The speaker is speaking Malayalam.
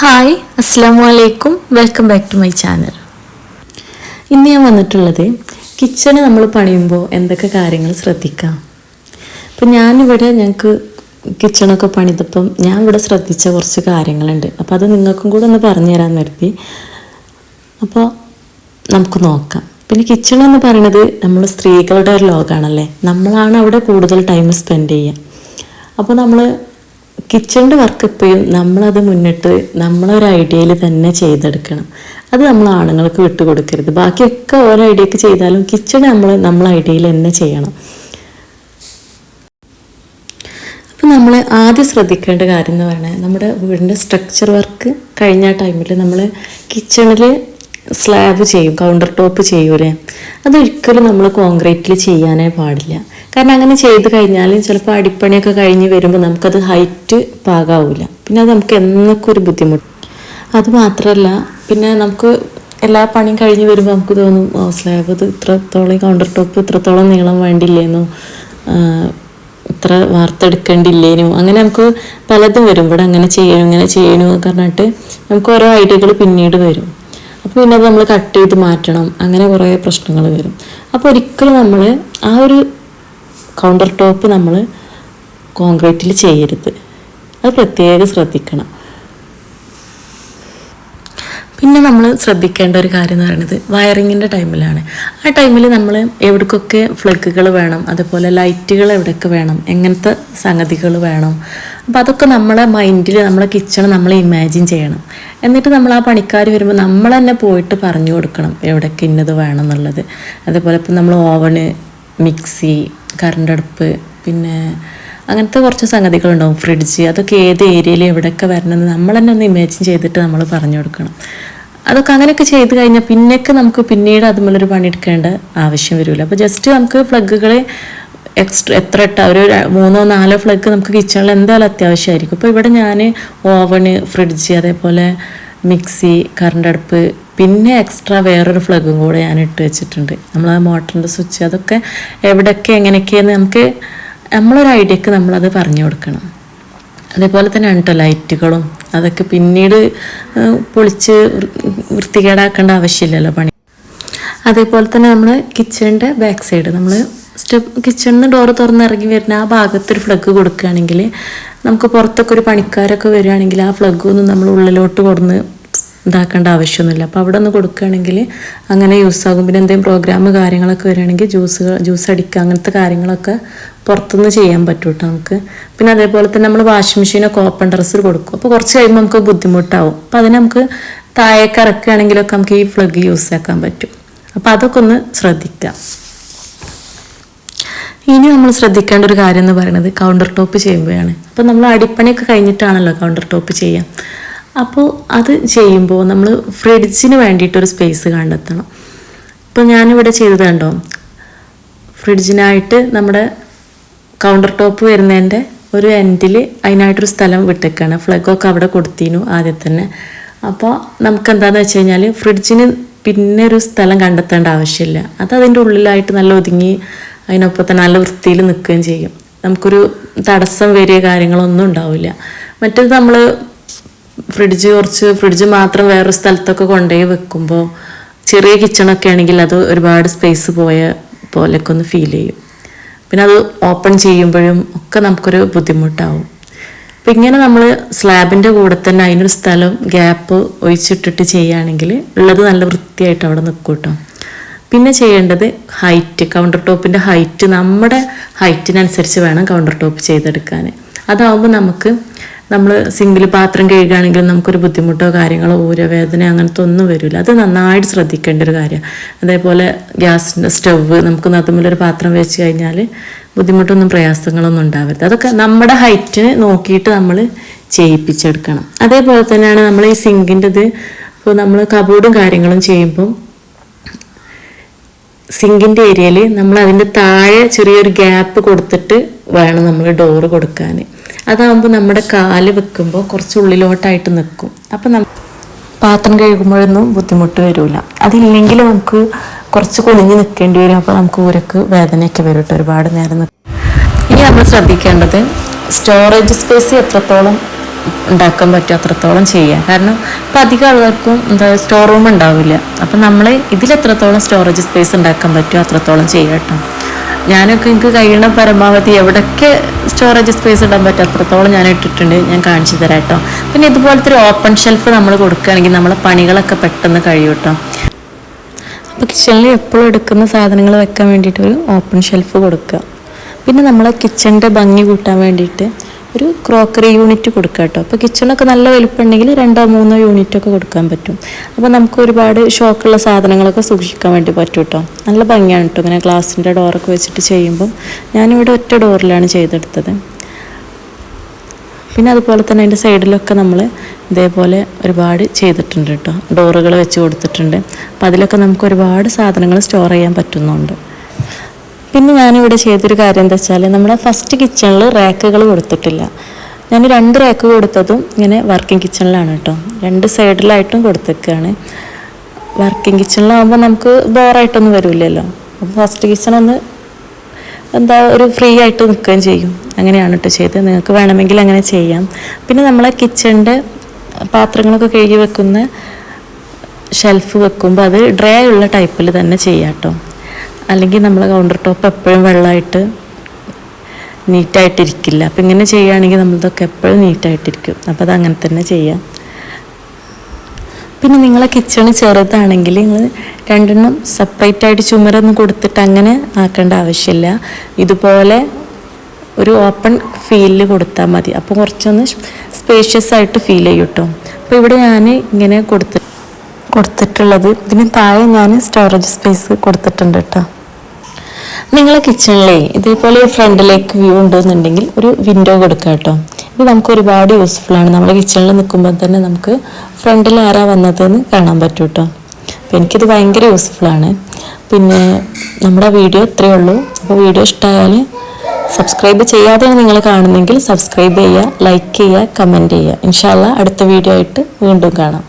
ഹായ്, അസ്സാം വലൈക്കും. Welcome back to my channel. ഇന്ന് ഞാൻ വന്നിട്ടുള്ളത് കിച്ചണ് നമ്മൾ പണിയുമ്പോൾ എന്തൊക്കെ കാര്യങ്ങൾ ശ്രദ്ധിക്കാം. അപ്പം ഞങ്ങൾക്ക് കിച്ചണൊക്കെ പണിതപ്പം ഞാൻ ഇവിടെ ശ്രദ്ധിച്ച കുറച്ച് കാര്യങ്ങളുണ്ട്. അപ്പോൾ അത് നിങ്ങൾക്കും കൂടെ ഒന്ന് പറഞ്ഞു തരാൻ നിർത്തി. അപ്പോൾ നമുക്ക് നോക്കാം. പിന്നെ കിച്ചൺ എന്ന് പറയുന്നത് നമ്മൾ സ്ത്രീകളുടെ ഒരു ലോകമാണല്ലേ, നമ്മളാണ് അവിടെ കൂടുതൽ ടൈം സ്പെൻഡ് ചെയ്യുക. അപ്പോൾ നമ്മൾ കിച്ചണിൻ്റെ വർക്ക് എപ്പോഴും നമ്മളത് മുന്നിട്ട് നമ്മളൊരു ഐഡിയയിൽ തന്നെ ചെയ്തെടുക്കണം. അത് നമ്മൾ ആണുങ്ങൾക്ക് വിട്ടുകൊടുക്കരുത്. ബാക്കിയൊക്കെ ഓരോ ഐഡിയക്ക് ചെയ്താലും കിച്ചൺ നമ്മളെ ഐഡിയയിൽ തന്നെ ചെയ്യണം. അപ്പം നമ്മൾ ആദ്യം ശ്രദ്ധിക്കേണ്ട കാര്യം എന്ന് പറയുന്നത്, നമ്മുടെ വീടിൻ്റെ സ്ട്രക്ചർ വർക്ക് കഴിഞ്ഞ ടൈമിൽ നമ്മൾ കിച്ചണിൽ സ്ലാബ് ചെയ്യും, കൗണ്ടർ ടോപ്പ് ചെയ്യൂലേ, അതൊരിക്കലും നമ്മൾ കോൺക്രീറ്റിൽ ചെയ്യാനേ പാടില്ല. കാരണം അങ്ങനെ ചെയ്ത് കഴിഞ്ഞാൽ ചിലപ്പോൾ അടിപ്പണിയൊക്കെ കഴിഞ്ഞ് വരുമ്പോൾ നമുക്കത് ഹൈറ്റ് പാകാവില്ല. പിന്നെ അത് നമുക്ക് എന്നൊക്കെ ഒരു ബുദ്ധിമുട്ട്. അതുമാത്രമല്ല, പിന്നെ നമുക്ക് എല്ലാ പണിയും കഴിഞ്ഞ് വരുമ്പോൾ നമുക്ക് തോന്നും, സ്ലാബ് ഇത് ഇത്രത്തോളം, കൗണ്ടർ ടോപ്പ് ഇത്രത്തോളം നീളം വേണ്ടില്ലേനോ, ഇത്ര വാർത്തെടുക്കേണ്ടില്ലേനോ, അങ്ങനെ നമുക്ക് പലതും വരും. ഇവിടെ അങ്ങനെ ചെയ്യണം ഇങ്ങനെ ചെയ്യണോ പറഞ്ഞിട്ട് നമുക്ക് ഓരോ ഐഡിയകൾ പിന്നീട് വരും. അപ്പോൾ പിന്നെ അത് നമ്മൾ കട്ട് ചെയ്ത് മാറ്റണം, അങ്ങനെ കുറേ പ്രശ്നങ്ങൾ വരും. അപ്പോൾ ഒരിക്കലും നമ്മൾ ആ ഒരു കൗണ്ടർ ടോപ്പ് നമ്മൾ കോൺക്രീറ്റിൽ ചെയ്യരുത്. അത് പ്രത്യേകം ശ്രദ്ധിക്കണം. പിന്നെ നമ്മൾ ശ്രദ്ധിക്കേണ്ട ഒരു കാര്യം എന്ന് പറയുന്നത് വയറിങ്ങിൻ്റെ ടൈമിലാണ്. ആ ടൈമിൽ നമ്മൾ എവിടേക്കൊക്കെ ഫ്ലഗുകൾ വേണം, അതുപോലെ ലൈറ്റുകൾ എവിടെയൊക്കെ വേണം, എങ്ങനത്തെ സംഗതികൾ വേണം. അപ്പോൾ അതൊക്കെ നമ്മളെ മൈൻഡിൽ, നമ്മളെ കിച്ചൺ നമ്മൾ ഇമാജിൻ ചെയ്യണം. എന്നിട്ട് നമ്മൾ ആ പണിക്കാർ വരുമ്പോൾ നമ്മൾ തന്നെ പോയിട്ട് പറഞ്ഞു കൊടുക്കണം എവിടെയൊക്കെ ഇന്നത് വേണം എന്നുള്ളത്. അതേപോലെ ഇപ്പം നമ്മൾ ഓവന്, മിക്സി, കറണ്ട് അടുപ്പ്, പിന്നെ അങ്ങനത്തെ കുറച്ച് സംഗതികളുണ്ടാവും, ഫ്രിഡ്ജ്, അതൊക്കെ ഏത് ഏരിയയിൽ എവിടെയൊക്കെ വരണമെന്ന് നമ്മൾ തന്നെ ഒന്ന് ഇമാജിൻ ചെയ്തിട്ട് നമ്മൾ പറഞ്ഞു കൊടുക്കണം. അതൊക്കെ അങ്ങനെയൊക്കെ ചെയ്ത് കഴിഞ്ഞാൽ പിന്നേക്ക് നമുക്ക് പിന്നീട് അതുമുള്ളൊരു പണിയെടുക്കേണ്ട ആവശ്യം വരില്ല. അപ്പോൾ ജസ്റ്റ് നമുക്ക് ഫ്ലഗുകൾ എത്ര ഇട്ടാൽ ഒരു 3-4 ഫ്ലഗ് നമുക്ക് കിച്ചണിൽ എന്തായാലും അത്യാവശ്യമായിരിക്കും. ഇപ്പോൾ ഇവിടെ ഞാൻ ഓവന്, ഫ്രിഡ്ജ്, അതേപോലെ മിക്സി, കറണ്ട് അടുപ്പ്, പിന്നെ എക്സ്ട്രാ വേറൊരു ഫ്ലഗും കൂടെ ഞാൻ ഇട്ട് വെച്ചിട്ടുണ്ട്. നമ്മൾ ആ മോട്ടറിൻ്റെ സ്വിച്ച്, അതൊക്കെ എവിടെയൊക്കെ എങ്ങനെയൊക്കെയെന്ന് നമുക്ക് നമ്മളൊരു ഐഡിയക്ക് നമ്മളത് പറഞ്ഞു കൊടുക്കണം. അതേപോലെ തന്നെ കേട്ടോ ലൈറ്റുകളും, അതൊക്കെ പിന്നീട് പൊളിച്ച് വൃത്തികേടാക്കേണ്ട ആവശ്യമില്ലല്ലോ പണി. അതേപോലെ തന്നെ നമ്മൾ കിച്ചണിൻ്റെ ബാക്ക് സൈഡ്, നമ്മൾ കിച്ചണിൽ നിന്ന് ഡോറ് തുറന്നിറങ്ങി വരുന്ന ആ ഭാഗത്തൊരു ഫ്ലഗ് കൊടുക്കുകയാണെങ്കിൽ നമുക്ക് പുറത്തൊക്കെ ഒരു പണിക്കാരൊക്കെ വരികയാണെങ്കിൽ ആ ഫ്ലഗൊന്നും നമ്മൾ ഉള്ളിലോട്ട് കൊടുന്ന് ഇതാക്കേണ്ട ആവശ്യമൊന്നുമില്ല. അപ്പോൾ അവിടെ ഒന്ന് കൊടുക്കുകയാണെങ്കിൽ അങ്ങനെ യൂസാകും. പിന്നെ എന്തെങ്കിലും പ്രോഗ്രാം കാര്യങ്ങളൊക്കെ വരികയാണെങ്കിൽ ജ്യൂസ് അടിക്കുക, അങ്ങനത്തെ കാര്യങ്ങളൊക്കെ പുറത്തുനിന്ന് ചെയ്യാൻ പറ്റും കേട്ടോ നമുക്ക്. പിന്നെ അതേപോലെ തന്നെ നമ്മൾ വാഷിംഗ് മെഷീനൊക്കെ ഓപ്പൺ ടെറസിൽ കൊടുക്കും. അപ്പോൾ കുറച്ച് കഴിയുമ്പോൾ നമുക്ക് ബുദ്ധിമുട്ടാവും. അപ്പോൾ അതിന് നമുക്ക് താഴേക്ക് ഇറക്കുകയാണെങ്കിലൊക്കെ നമുക്ക് ഈ ഫ്ലഗ് യൂസ് ആക്കാൻ പറ്റും. അപ്പോൾ അതൊക്കെ ഒന്ന് ശ്രദ്ധിക്കാം. ഇനി നമ്മൾ ശ്രദ്ധിക്കേണ്ട ഒരു കാര്യം എന്ന് പറയുന്നത് കൗണ്ടർ ടോപ്പ് ചെയ്യുമ്പോഴാണ്. അപ്പോൾ നമ്മൾ അടിപ്പണിയൊക്കെ കഴിഞ്ഞിട്ടാണല്ലോ കൗണ്ടർ ടോപ്പ് ചെയ്യാം. അപ്പോൾ അത് ചെയ്യുമ്പോൾ നമ്മൾ ഫ്രിഡ്ജിന് വേണ്ടിയിട്ടൊരു സ്പേസ് കണ്ടെത്തണം. ഇപ്പോൾ ഞാനിവിടെ ചെയ്തത് കണ്ടോ, ഫ്രിഡ്ജിനായിട്ട് നമ്മുടെ കൗണ്ടർ ടോപ്പ് വരുന്നതിൻ്റെ ഒരു എൻഡിൽ അതിനായിട്ടൊരു സ്ഥലം വിട്ടേക്കാണ്. ഫ്ലഗൊക്കെ അവിടെ കൊടുത്തിനു ആദ്യം തന്നെ. അപ്പോൾ നമുക്ക് എന്താണെന്ന് വെച്ച് കഴിഞ്ഞാൽ ഫ്രിഡ്ജിന് പിന്നെ ഒരു സ്ഥലം കണ്ടെത്തേണ്ട ആവശ്യമില്ല. അത് അതിൻ്റെ ഉള്ളിലായിട്ട് നല്ല ഒതുങ്ങി അതിനൊപ്പം തന്നെ നല്ല വൃത്തിയിൽ നിൽക്കുകയും ചെയ്യും. നമുക്കൊരു തടസ്സം വരിക കാര്യങ്ങളൊന്നും ഉണ്ടാവില്ല. മറ്റേത് നമ്മൾ ഫ്രിഡ്ജ് മാത്രം വേറൊരു സ്ഥലത്തൊക്കെ കൊണ്ടുപോയി വെക്കുമ്പോൾ ചെറിയ കിച്ചണൊക്കെ ആണെങ്കിൽ അത് ഒരുപാട് സ്പേസ് പോയ പോലെയൊക്കെ ഒന്ന് ഫീൽ ചെയ്യും. പിന്നെ അത് ഓപ്പൺ ചെയ്യുമ്പോഴും ഒക്കെ നമുക്കൊരു ബുദ്ധിമുട്ടാവും. അപ്പം ഇങ്ങനെ നമ്മൾ സ്ലാബിൻ്റെ കൂടെ തന്നെ അതിനൊരു സ്ഥലം ഗ്യാപ്പ് ഒഴിച്ചിട്ടിട്ട് ചെയ്യുകയാണെങ്കിൽ ഉള്ളത് നല്ല വൃത്തിയായിട്ട് അവിടെ നിൽക്കും കേട്ടോ. പിന്നെ ചെയ്യേണ്ടത് ഹൈറ്റ്, കൗണ്ടർ ടോപ്പിൻ്റെ ഹൈറ്റ് നമ്മുടെ ഹൈറ്റിനനുസരിച്ച് വേണം കൗണ്ടർ ടോപ്പ് ചെയ്തെടുക്കാൻ. അതാവുമ്പോൾ നമ്മൾ സിങ്കിൽ പാത്രം കഴുകുകയാണെങ്കിൽ നമുക്കൊരു ബുദ്ധിമുട്ടോ കാര്യങ്ങളോ ഊരവേദന അങ്ങനത്തെ ഒന്നും വരില്ല. അത് നന്നായിട്ട് ശ്രദ്ധിക്കേണ്ട ഒരു കാര്യമാണ്. അതേപോലെ ഗ്യാസിൻ്റെ സ്റ്റവ് നമുക്ക് അതുമൂലൊരു പാത്രം വെച്ച് കഴിഞ്ഞാൽ ബുദ്ധിമുട്ടൊന്നും പ്രയാസങ്ങളൊന്നും ഉണ്ടാവരുത്. അതൊക്കെ നമ്മുടെ ഹൈറ്റിന് നോക്കിയിട്ട് നമ്മൾ ചെയ്യിപ്പിച്ചെടുക്കണം. അതേപോലെ തന്നെയാണ് നമ്മൾ ഈ സിങ്കിൻ്റെത്. ഇപ്പോൾ നമ്മൾ കബോർഡും കാര്യങ്ങളും ചെയ്യുമ്പം സിങ്കിൻ്റെ ഏരിയയിൽ നമ്മൾ അതിൻ്റെ താഴെ ചെറിയൊരു ഗ്യാപ്പ് കൊടുത്തിട്ട് വേണം നമ്മൾ ഡോറ് കൊടുക്കാൻ. അതാകുമ്പോൾ നമ്മുടെ കാല് വെക്കുമ്പോൾ കുറച്ച് ഉള്ളിലോട്ടായിട്ട് നിൽക്കും. അപ്പം പാത്രം കഴുകുമ്പോഴൊന്നും ബുദ്ധിമുട്ട് വരില്ല. അതില്ലെങ്കിൽ നമുക്ക് കുറച്ച് കുനിഞ്ഞ് നിൽക്കേണ്ടി വരും. അപ്പോൾ നമുക്ക് ഊരക്ക് വേദനയൊക്കെ വരും കേട്ടോ ഒരുപാട് നേരം നിൽക്കും. ഇനി നമ്മൾ ശ്രദ്ധിക്കേണ്ടത് സ്റ്റോറേജ് സ്പേസ് എത്രത്തോളം ഉണ്ടാക്കാൻ പറ്റും അത്രത്തോളം ചെയ്യാം. കാരണം ഇപ്പം അധികം ആൾക്കാർക്കും സ്റ്റോർ റൂം ഉണ്ടാവില്ല. അപ്പം നമ്മൾ ഇതിലെത്രത്തോളം സ്റ്റോറേജ് സ്പേസ് ഉണ്ടാക്കാൻ പറ്റുമോ അത്രത്തോളം ചെയ്യാം കേട്ടോ. ഞാനൊക്കെ എനിക്ക് കഴിയണ പരമാവധി എവിടെയൊക്കെ സ്റ്റോറേജ് സ്പേസ് ഇടാൻ പറ്റും അത്രത്തോളം ഞാൻ ഇട്ടിട്ടുണ്ട്. ഞാൻ കാണിച്ചു തരാം കേട്ടോ. പിന്നെ ഇതുപോലത്തെ ഒരു ഓപ്പൺ ഷെൽഫ് നമ്മൾ കൊടുക്കുകയാണെങ്കിൽ നമ്മളെ പണികളൊക്കെ പെട്ടെന്ന് കഴിയും കേട്ടോ. അപ്പോൾ കിച്ചണിൽ എപ്പോഴും എടുക്കുന്ന സാധനങ്ങൾ വെക്കാൻ വേണ്ടിയിട്ടൊരു ഓപ്പൺ ഷെൽഫ് കൊടുക്കുക. പിന്നെ നമ്മൾ കിച്ചണിൻ്റെ ഭംഗി കൂട്ടാൻ വേണ്ടിയിട്ട് ഒരു ക്രോക്കറി യൂണിറ്റ് കൊടുക്കുക കേട്ടോ. അപ്പോൾ കിച്ചണൊക്കെ നല്ല വലുപ്പമുണ്ടെങ്കിൽ 2-3 യൂണിറ്റൊക്കെ കൊടുക്കാൻ പറ്റും. അപ്പോൾ നമുക്ക് ഒരുപാട് ഷോക്കുള്ള സാധനങ്ങളൊക്കെ സൂക്ഷിക്കാൻ വേണ്ടി പറ്റും കേട്ടോ. നല്ല ഭംഗിയാണ് കേട്ടോ ഇങ്ങനെ ഗ്ലാസിൻ്റെ ഡോറൊക്കെ വെച്ചിട്ട് ചെയ്യുമ്പം. ഞാനിവിടെ ഒറ്റ ഡോറിലാണ് ചെയ്തെടുത്തത്. പിന്നെ അതുപോലെ തന്നെ അതിൻ്റെ സൈഡിലൊക്കെ നമ്മൾ ഇതേപോലെ ഒരുപാട് ചെയ്തിട്ടുണ്ട് കേട്ടോ. ഡോറുകൾ വെച്ച് കൊടുത്തിട്ടുണ്ട്. അപ്പോൾ അതിലൊക്കെ നമുക്ക് ഒരുപാട് സാധനങ്ങൾ സ്റ്റോർ ചെയ്യാൻ പറ്റുന്നുണ്ട്. പിന്നെ ഞാനിവിടെ ചെയ്തൊരു കാര്യം എന്താ വെച്ചാൽ നമ്മുടെ ഫസ്റ്റ് കിച്ചണിൽ റാക്കുകൾ കൊടുത്തിട്ടില്ല. ഞാൻ 2 റാക്ക് കൊടുത്തതും ഇങ്ങനെ വർക്കിംഗ് കിച്ചണിലാണ് കേട്ടോ. 2 സൈഡിലായിട്ടും കൊടുത്തേക്കാണ്. വർക്കിംഗ് കിച്ചണിലാകുമ്പോൾ നമുക്ക് ബോറായിട്ടൊന്നും വരില്ലല്ലോ. അപ്പോൾ ഫസ്റ്റ് കിച്ചൺ ഒന്ന് ഒരു ഫ്രീ ആയിട്ട് നിൽക്കുകയും ചെയ്യും. അങ്ങനെയാണ് കേട്ടോ ചെയ്ത്. നിങ്ങൾക്ക് വേണമെങ്കിൽ അങ്ങനെ ചെയ്യാം. പിന്നെ നമ്മളെ കിച്ചണിൻ്റെ പാത്രങ്ങളൊക്കെ കഴുകി വെക്കുന്ന ഷെൽഫ് വെക്കുമ്പോൾ അത് ഡ്രൈ ഉള്ള ടൈപ്പിൽ തന്നെ ചെയ്യാം കേട്ടോ. അല്ലെങ്കിൽ നമ്മൾ കൗണ്ടർ ടോപ്പ് എപ്പോഴും വെള്ളമായിട്ട് നീറ്റായിട്ടിരിക്കില്ല. അപ്പം ഇങ്ങനെ ചെയ്യുകയാണെങ്കിൽ നമ്മളിതൊക്കെ എപ്പോഴും നീറ്റായിട്ടിരിക്കും. അപ്പോൾ അത് അങ്ങനെ തന്നെ ചെയ്യാം. പിന്നെ നിങ്ങളെ കിച്ചണ് ചെറുതാണെങ്കിൽ നിങ്ങൾ 2 സെപ്പറേറ്റ് ആയിട്ട് ചുമരൊന്നും കൊടുത്തിട്ട് അങ്ങനെ ആക്കേണ്ട ആവശ്യമില്ല. ഇതുപോലെ ഒരു ഓപ്പൺ ഫീലിൽ കൊടുത്താൽ മതി. അപ്പോൾ കുറച്ചൊന്ന് സ്പേഷ്യസ് ആയിട്ട് ഫീൽ ചെയ്യും കേട്ടോ. അപ്പോൾ ഇവിടെ ഞാൻ ഇങ്ങനെ കൊടുത്തിട്ടുള്ളത് ഇതിന് താഴെ ഞാൻ സ്റ്റോറേജ് സ്പേസ് കൊടുത്തിട്ടുണ്ട് കേട്ടോ. നിങ്ങളെ കിച്ചണിലേ ഇതേപോലെ ഫ്രണ്ടിലേക്ക് വ്യൂ ഉണ്ടെന്നുണ്ടെങ്കിൽ ഒരു വിൻഡോ കൊടുക്കുക കേട്ടോ. ഇത് നമുക്ക് ഒരുപാട് യൂസ്ഫുള്ളാണ്. നമ്മുടെ കിച്ചണിൽ നിൽക്കുമ്പോൾ തന്നെ നമുക്ക് ഫ്രണ്ടിൽ ആരാ വന്നതെന്ന് കാണാൻ പറ്റും കേട്ടോ. അപ്പോൾ എനിക്കിത് ഭയങ്കര യൂസ്ഫുള്ളാണ്. പിന്നെ നമ്മുടെ വീഡിയോ ഇത്രയേ ഉള്ളൂ. അപ്പോൾ വീഡിയോ ഇഷ്ടമായാൽ സബ്സ്ക്രൈബ് ചെയ്യാതെയാണ് നിങ്ങൾ കാണുന്നെങ്കിൽ സബ്സ്ക്രൈബ് ചെയ്യുക, ലൈക്ക് ചെയ്യുക, കമൻറ്റ് ചെയ്യുക. ഇൻഷാ അല്ലാഹ് അടുത്ത വീഡിയോ ആയിട്ട് വീണ്ടും കാണാം.